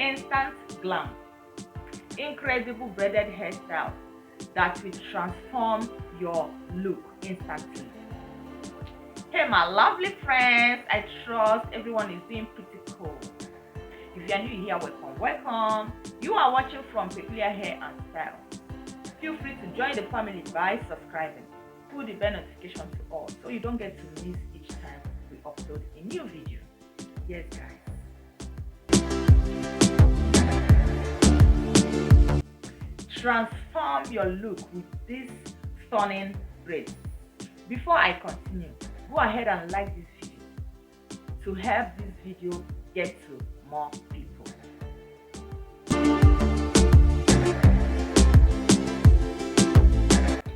instant glam, incredible braided hairstyle that will transform your look instantly. Hey my lovely friends, I trust everyone is doing pretty cool. If you are new here, welcome. You are watching from Peculiar Hair and Style. Feel free to join the family by subscribing. Put the bell notification to all so you don't get to miss each time we upload a new video. Yes guys. Transform your look with this stunning braids. Before I continue, go ahead and like this video to help this video get to more people.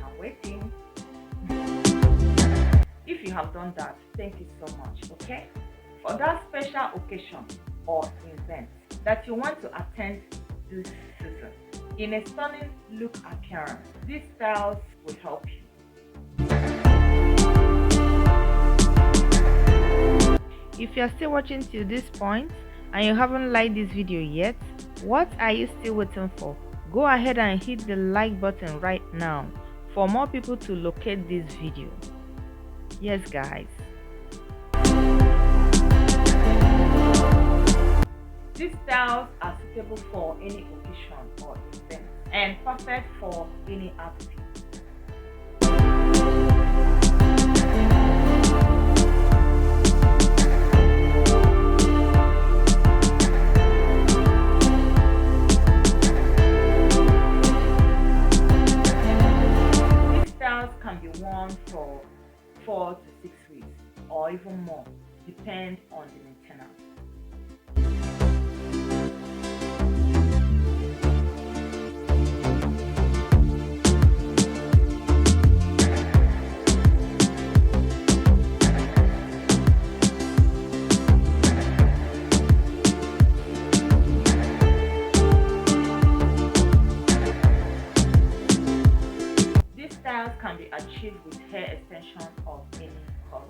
I'm waiting. If you have done that, thank you so much, okay? For that special occasion or event that you want to attend this season in a stunning look appearance, these styles will help you. If you are still watching till this point and you haven't liked this video yet, what are you still waiting for? Go ahead and hit the like button right now for more people to locate this video. Yes guys. These styles are suitable for any occasion or event and perfect for any outfit. These styles can be worn for 4 to 6 weeks or even more, depend on the maintenance. Styles can be achieved with hair extensions of any color.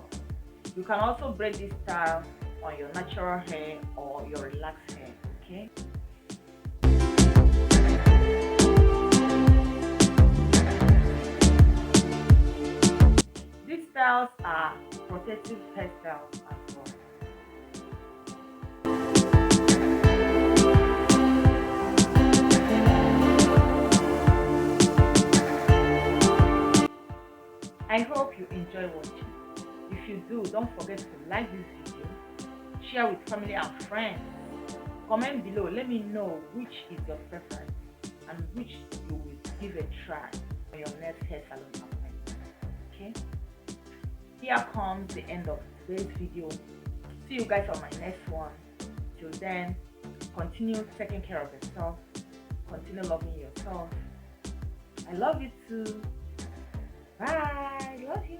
You can also braid this style on your natural hair or your relaxed hair, okay? These styles are protective hairstyles as well. I hope you enjoy watching. If you do, don't forget to like this video, share with family and friends. Comment below, let me know which is your preference and which you will give a try on your next hair salon appointment. Okay? Here comes the end of today's video. See you guys on my next one. Till then, continue taking care of yourself. Continue loving yourself. I love you too. Bye. Love you.